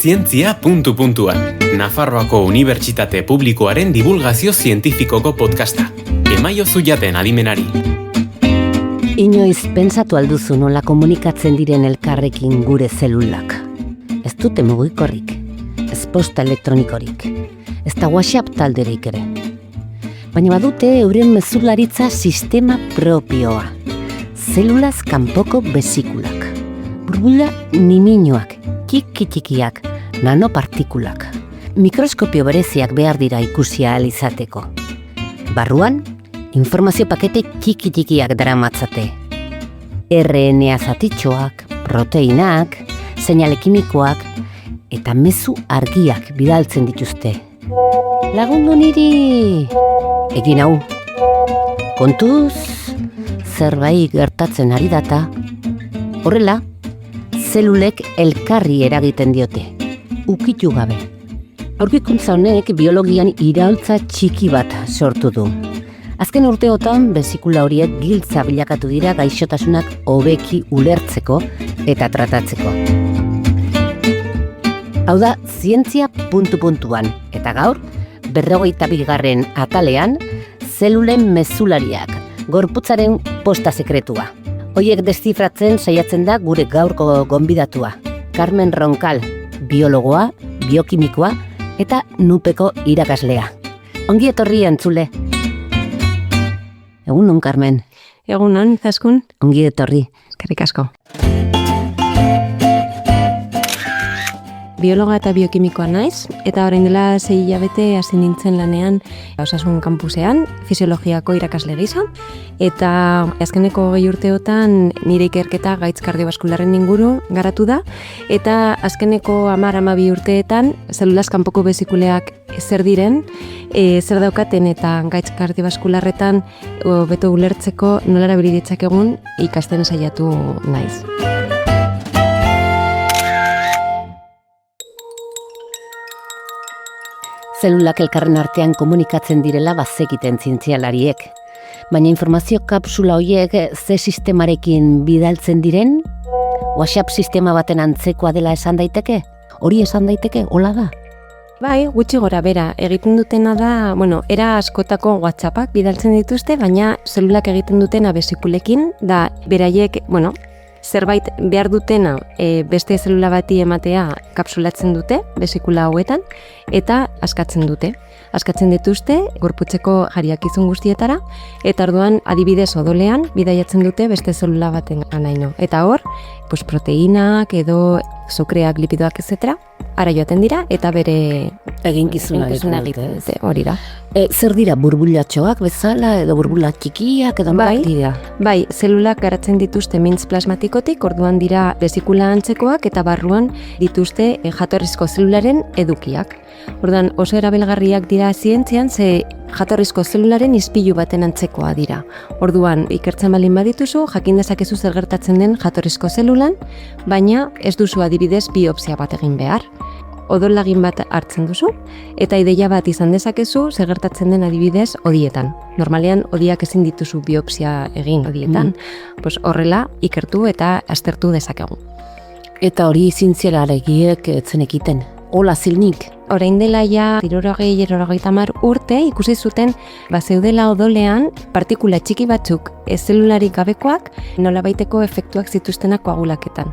Zientzia puntu-puntuan. Nafarroako Unibertsitate Publikoaren divulgazio zientifikoko podcasta. Emaiozu jaten adimenari. Inoiz pentsatu alduzu nola komunikatzen diren elkarrekin gure zelulak. Ez dute mugikorrik, ez posta elektronikorik, ez da WhatsApp talderik ere. Baina badute euren mezularitza sistema propioa. Zelulaz kanpoko besikulak. Burbula niminoak, txiki-txikiak, nanopartikulak. Mikroskopio bereziak behar dira ikusi ahal izateko. Barruan, informazio pakete txiki-txikiak daramatzate. RNA zatitxoak, proteinak, seinale kimikoak eta mezu argiak bidaltzen dituzte. Lagundu niri! Egin hau. Kontuz, zerbait gertatzen ari data. Horrela, zelulek elkarri eragiten diote, ukitu gabe. Aurkikuntza honek biologian iraultza txiki bat sortu du. Azken urteotan besikula horiek giltza bilakatu dira gaixotasunak hobeki ulertzeko eta tratatzeko. Hau da, zientzia puntu-puntuan, eta gaur, 42. atalean, zelulen mezulariak, gorputzaren posta sekretua. Hoiek deszifratzen saiatzen da gure gaurko gonbidatua. Carmen Roncal, biologoa, biokimikoa eta nupeko irakaslea. Ongi etorri entzule. Egunon, Carmen. Egunon, Zaskun. Ongi etorri. Eskerrik asko. Biologa eta biokimikoa naiz, eta orain dela 6 hilabete hasi nintzen lanean Osasun Kampusean, fisiologiako irakasle gisa, eta azkeneko 20 urteotan nire ikerketa gaitz kardiobaskularren inguru garatu da, eta azkeneko 10-12 urteetan zelulaz kanpoko besikuleak zer diren, zer daukaten eta gaitz kardiobaskularretan hobeto ulertzeko nola erabili ditzakegun ikasten saiatu naiz. Zelulak elkarren artean komunikatzen direla bazekiten zientzialariek. Baina informazio kapsula horiek ze sistemarekin bidaltzen diren? WhatsApp sistema baten antzekoa dela esan daiteke? Hori esan daiteke? Hola da? Bai, gutxi gora bera, egiten dutena da, era askotako WhatsAppak bidaltzen dituzte, baina zelulak egiten dutena besikulekin, da beraiek, zerbait behar dutena beste zelula bati ematea kapsulatzen dute, besikula hauetan, eta askatzen dute. Askatzen dituzte, gorputzeko jariakizun guztietara, eta orduan adibidez odolean bidaiatzen dute beste zelula baten anaino. Eta hor, proteinak edo sukreak, lipidoak, etc. Ara joaten dira, eta bere eginkizuna egiten dute. Hori da. Zer dira, burbulatxoak bezala, edo burbula txikiak, edo dira? Bai, zelulak garatzen dituzte mintz plasmatikotik, orduan dira besikula antzekoak, eta barruan dituzte jatorrizko zelularen edukiak. Orduan oso erabilgarriak dira zientzian, ze jatorrizko zelularen ispilu baten antzekoa dira. Orduan, ikertzen balin badituzu, jakin dezakezu zer gertatzen den jatorrizko zelulan, baina ez duzu adibidez biopsia bat egin behar. Odolagin bat hartzen duzu, eta ideia bat izan dezakezu zer gertatzen den adibidez odietan. Normalean, odiak ezin dituzu biopsia egin odietan. Horrela, ikertu eta aztertu dezakegu. Eta hori zientzialariek etzen ekiten. Hola zilnik. Orain dela ja 60-70 urte ikusi zuten zeudela odolean partikula txiki batzuk zelularik gabekoak nolabaiteko efektuak zituztenak koagulaketan.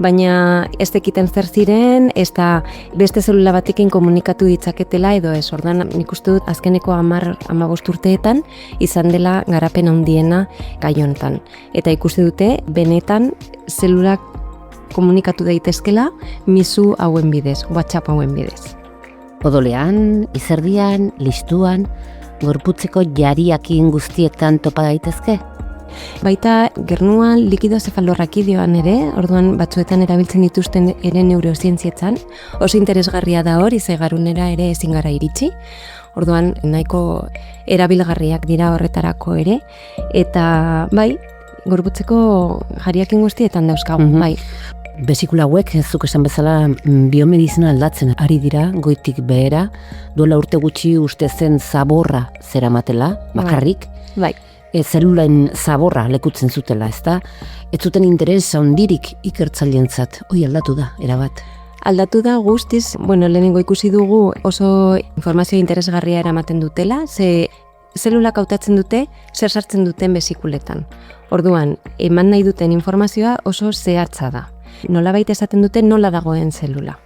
Baina ez dekiten zer ziren, ez da beste zelula batekin komunikatu ditzaketela edo ez. Ordan nik uste dut azkeneko 10-15 urteetan izan dela garapen handiena gai honetan. Eta ikusi dute benetan zelulak komunikatu daitezkela mizu hauen bidez, WhatsApp hauen bidez. Odolean, izerdian, listuan, gorputzeko jariakin guztietan topa daitezke? Baita gernuan likido zefalorrakidioan ere, orduan batzuetan erabiltzen dituzten ere neurozientzietan, oso interesgarria da hor, izegarunera ere ezin gara iritsi, orduan nahiko erabilgarriak dira horretarako ere, eta bai, gorputzeko jariakin guztietan dauzkagu, bai. Besikula hauek, zuk esan bezala, biomedizina aldatzen ari dira, goitik behera, duela urte gutxi uste zen zaborra zeramatela, bakarrik. Bai. Zelulaen zaborra lekutzen zutela, ezta? Ez zuten interes handirik ikertzailentzat, hoi aldatu da, erabat. Aldatu da guztiz, lehenengo ikusi dugu oso informazio interesgarria eramaten dutela, zelulak hautatzen dute, zer sartzen duten besikuletan. Orduan, eman nahi duten informazioa oso zehatza da. Nolabait esaten dute nola dagoen zelula.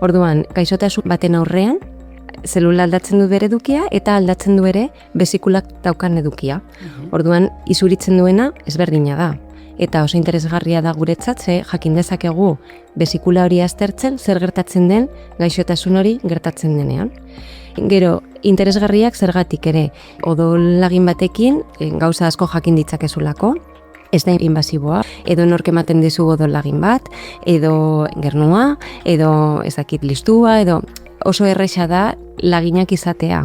Orduan, gaixotasun baten aurrean, zelula aldatzen du bere edukia eta aldatzen du ere besikulak daukan edukia. Orduan, izuritzen duena ezberdina da. Eta oso interesgarria da guretzat, jakin dezakegu besikula hori aztertzen, zer gertatzen den gaixotasun hori gertatzen denean. Gero, interesgarriak zergatik ere, odolagin batekin gauza asko jakin ditzakezulako, ez da invasiboa, edo nork ematen dizu odolagin bat, edo gernua, edo ezakit listua, edo oso erresa da laginak izatea.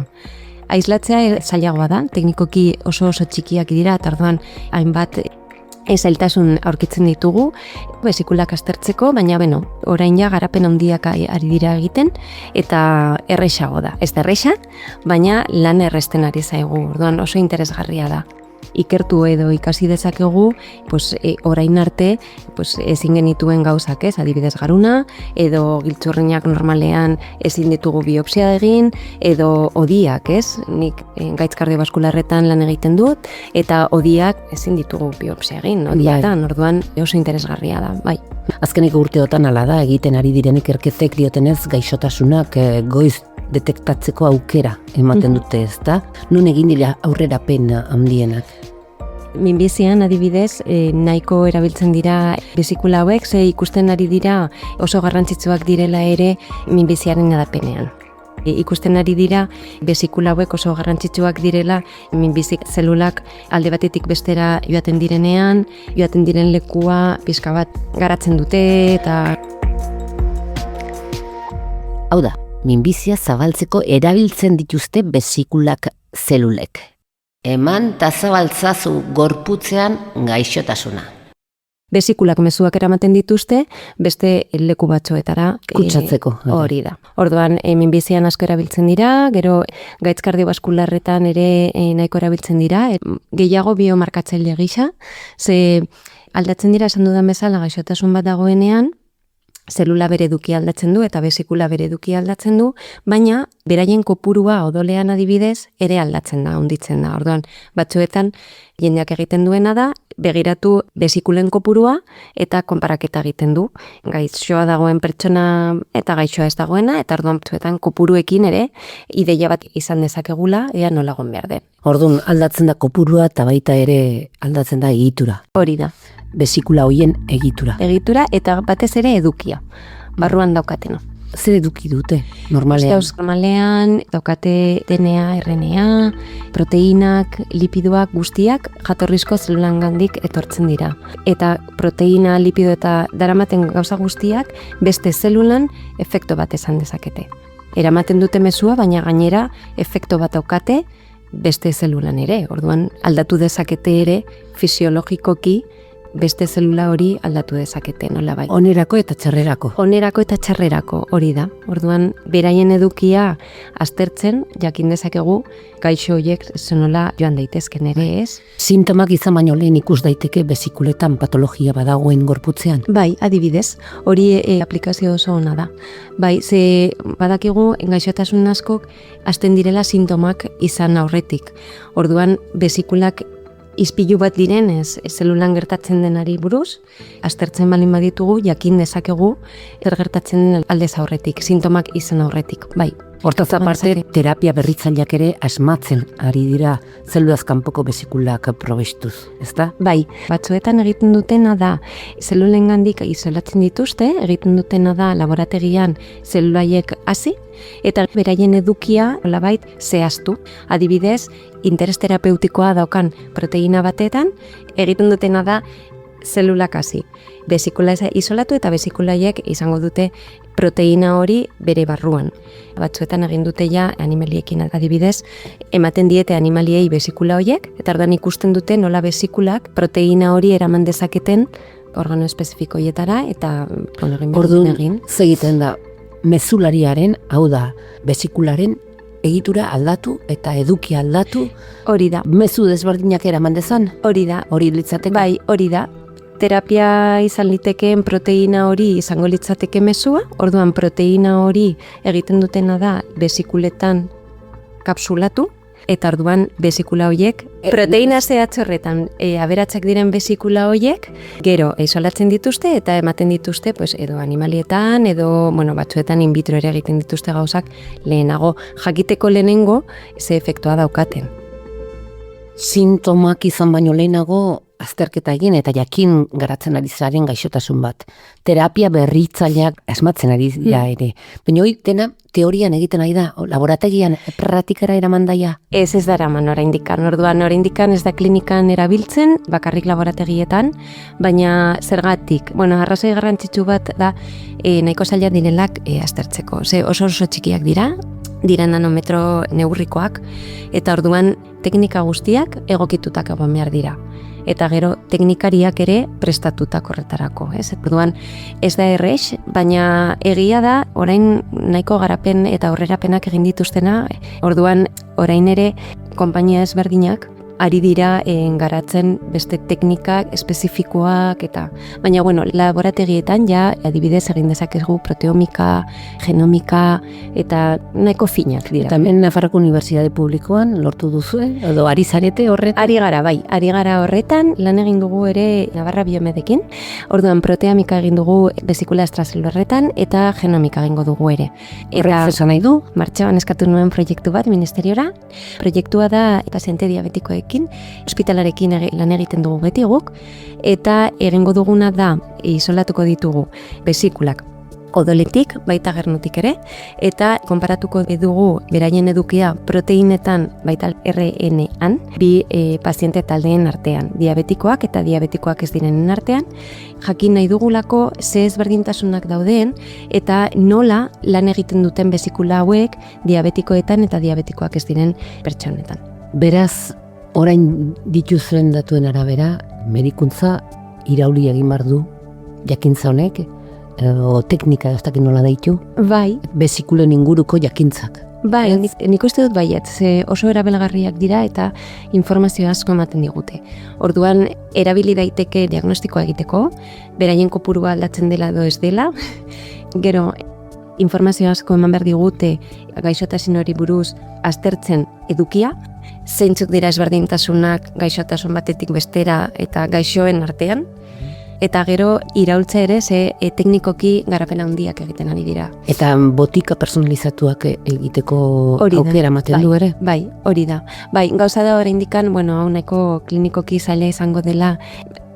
Aislatzea zailagoa da, teknikoki oso txikiak dira, eta orduan hainbat zailtasun aurkitzen ditugu, besikulak aztertzeko, baina orain ja garapen handiak ari dira egiten, eta erresago da. Ez da erresa, baina lan erresten ari zaigu, orduan oso interesgarria da. Ikertu edo ikasi dezakegu, orain arte ezin genituen gauzak, adibidez garuna, edo giltzurrinak normalean ezin ditugu biopsia egin, edo odiak, nik gaitz kardiobaskularretan lan egiten dut, eta odiak ezin ditugu biopsia egin, odiatan, orduan oso interesgarria da, bai. Azkeneko urteotan hala da, egiten ari diren ikerketek diotenez gaixotasunak goiz detektatzeko aukera ematen dute, ezta? Nun egin dira aurrerapen handienak? Minbizian adibidez, nahiko erabiltzen dira besikula hauek, ikusten ari dira oso garrantzitsuak direla ere minbiziaren edapenean. Ikusten ari dira besikula hauek oso garrantzitsuak direla minbizik zelulak alde batetik bestera joaten direnean, joaten diren lekua pixka bat garatzen dute eta... Hau da, minbizia zabaltzeko erabiltzen dituzte besikulak zelulek. Eman ta zabaltzazu gorputzean gaixotasuna. Besikulak mezuak eramaten dituzte, beste leku batzuetara kutsatzeko. Hori da. Orduan, minbizian asko erabiltzen dira, gero gaitz kardiobaskularretan ere nahiko erabiltzen dira, gehiago biomarkatzaile gisa, aldatzen dira esan dudan bezala gaixotasun bat dagoenean, zelula bere edukia aldatzen du eta besikula bere edukia aldatzen du, baina beraien kopurua odolean adibidez ere aldatzen da, handitzen da. Orduan, batzuetan jendeak egiten duena da, begiratu besikulen kopurua eta konparaketa egiten du. Gaixoa dagoen pertsona eta gaixoa ez dagoena, eta orduan batzuetan kopuruekin ere ideia bat izan dezakegula, ea nolagon behar den. Orduan, aldatzen da kopurua eta baita ere aldatzen da egitura. Hori da. Besikula hoien egitura. Egitura eta batez ere edukia, barruan daukatena. Zer eduki dute, normalean? Normalean daukate DNA, RNA, proteinak, lipidoak guztiak jatorrizko zelulangandik etortzen dira. Eta proteina, lipido eta daramaten gauza guztiak beste zelulan efekto bat esan dezakete. Eramaten dute mezua, baina gainera efekto bat daukate beste zelulan ere. Orduan aldatu dezakete ere fisiologikoki beste zelula hori aldatu dezakete, nola bai. Onerako eta txarrerako. Onerako eta txarrerako, hori da. Orduan, beraien edukia aztertzen, jakin dezakegu, gaixo horiek zenola joan daitezken ere, ez? Sintomak izan baino lehen ikus daiteke besikuletan patologia badagoen gorputzean. Bai, adibidez, hori aplikazio oso ona da. Bai, ze badakigu gaixotasun askok hasten direla sintomak izan aurretik. Orduan, besikulak izpilu bat direnez, zelulan gertatzen denari buruz, aztertzen balin baditugu, jakin dezakegu, zer gertatzen den aldez aurretik, sintomak izan aurretik, bai. Hortaz aparte, terapia berritzaileak ere asmatzen ari dira zelulaz kanpoko besikulak probestuz, ezta? Bai, batzuetan egiten dutena da, zelulengandik isolatzen dituzte, egiten dutena da laborategian zelulaiek hasi, eta beraien edukia nolabait zehaztu. Adibidez, interes terapeutikoa daukan proteina batetan, egiten dutena da zelulak hasi. Besikula isolatu eta besikulaiek izango dute proteina hori bere barruan. Batzuetan egin dute ja animaliekin adibidez, ematen diete animaliei besikula horiek, eta orduan ikusten dute nola besikulak proteina hori eraman dezaketen organo espezifiko horietara, eta orduan segiten da mezulariaren, hau da, besikularen egitura aldatu eta eduki aldatu. Hori da. Mezu desberdinak eraman dezan? Hori da. Hori litzateko? Bai, hori da. terapia izan litekeen proteina hori izango litzateke mezua, orduan proteina hori egiten dutena da besikuletan kapsulatu, eta orduan besikula horiek, proteina zehatz horretan aberatsak diren besikula horiek, gero isolatzen dituzte eta ematen dituzte pues, edo animalietan, edo batzuetan in vitro ere egiten dituzte gauzak lehenago, jakiteko lehenengo ze efektua daukaten. Sintomak izan baino lehenago azterketa egin eta jakin garatzen ari zaren gaixotasun bat. Terapia berritzaileak asmatzen ari da ere. Baina hori dena teorian egiten ari da, laborategian praktikara eraman daia. Ez da eraman oraindikan. Orduan oraindikan ez da klinikan erabiltzen, bakarrik laborategietan, baina zergatik. Arrazoi garrantzitsu bat da nahiko zaila direlak aztertzeko. Oso txikiak dira nanometro neurrikoak, eta orduan teknika guztiak egokitutak egon behar dira. Eta gero teknikariak ere prestatutak horretarako. Orduan ez da errex, baina egia da orain nahiko garapen eta aurrerapenak egin dituztena, orduan orain ere konpainia ezberdinak ari dira garatzen beste teknikak espezifikoak eta baina laborategietan ja adibidez egin dezakegu proteomika, genomika eta nahiko finak dira. Eta hemen Nafarroko Unibertsitate Publikoan lortu duzue edo ari zarete horretan? Ari gara horretan, lan egin dugu ere Navarra Biomedekin. Orduan proteomika egin dugu besikula estrazelularretan eta genomika egingo dugu ere. Horrek esan nahi du? Martxoan eskatu nuen proiektu bat ministeriora. Proiektua da paziente diabetikoek ospitalarekin lan egiten dugu beti guk, eta egingo duguna da isolatuko ditugu besikulak odoletik, baita gernutik ere, eta konparatuko dugu beraien edukia proteinetan, baita RNA-an, bi paziente taldeen artean, diabetikoak eta diabetikoak ez direnen artean, jakin nahi dugulako ze ezberdintasunak dauden, eta nola lan egiten duten besikula hauek diabetikoetan eta diabetikoak ez diren pertsonetan. Beraz, orain dituzuen datuen arabera, medikuntza irauli egin behar du jakintza honek, edo teknika ez dakit nola daitu? Bai. Besikulen inguruko jakintzak. Bai, nik uste dut baiet, ze oso erabilgarriak dira eta informazio asko ematen digute. Orduan, erabili daiteke diagnostikoa egiteko, beraien kopurua aldatzen dela edo ez dela, gero informazio asko eman behar digute gaixotasun hori buruz aztertzen edukia, zeintzuk dira ezberdintasunak gaixotasun batetik bestera eta gaixoen artean, eta gero iraultza ere ze teknikoki garapena handiak egiten ari dira. Eta botika personalizatuak egiteko aukera ematen du ere? Bai, hori da. Bai, gauza da oraindikan, hau nahiko klinikoki zaila izango dela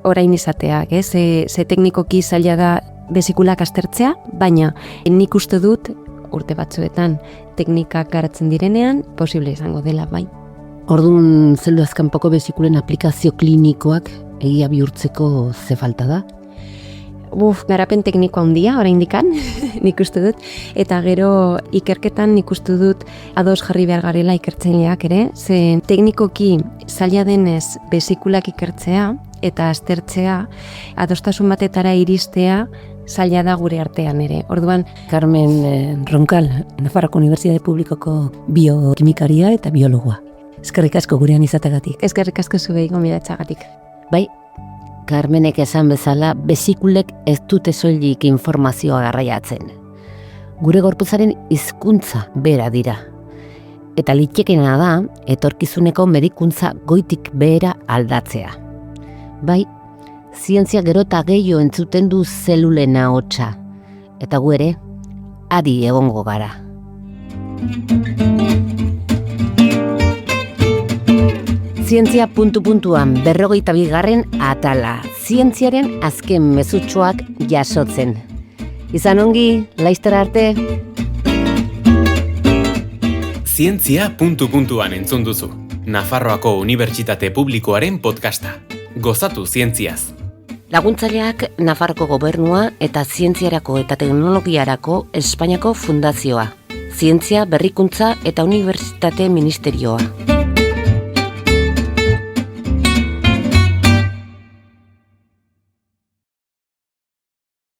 orain izateak, ze teknikoki zaila da besikulak aztertzea, baina nik uste dut urte batzuetan teknikak garatzen direnean, posible izango dela, bai. Orduan, zelulaz kanpoko besikulen aplikazio klinikoak egia bihurtzeko ze falta da? Garapen teknikoa handia, oraindikan, nik uste dut, eta gero ikerketan nik uste dut ados jarri behar garela ikertzaileak ere, ze teknikoki zaila denez besikulak ikertzea eta aztertzea, adostasun batetara iristea, zaila da gure artean ere. Orduan, Carmen Ronkal, Nafarroko Unibertsitate Publikoko biokimikaria eta biologoa. Eskerrik asko gurean izategatik. Eskerrik asko zuei gonbidatzagatik. Bai, Carmenek esan bezala, besikulek ez dute soilik informazioa garraiatzen. Gure gorputzaren hizkuntza bera dira. Eta litekena da, etorkizuneko medikuntza goitik behera aldatzea. Bai, zientzia gero eta gehiago entzuten du zelulen ahotsa. Eta gu ere, adi egongo gara. Zientzia puntu-puntuan 42. atala. Zientziaren azken mezutxoak jasotzen. Izan ongi, laiztera arte. Zientzia puntu-puntuan entzun duzu. Nafarroako Unibertsitate Publikoaren podcasta. Gozatu zientziaz. Laguntzaileak Nafarroko Gobernua eta Zientziarako eta Teknologiarako Espainiako Fundazioa. Zientzia, Berrikuntza eta Unibertsitate Ministerioa.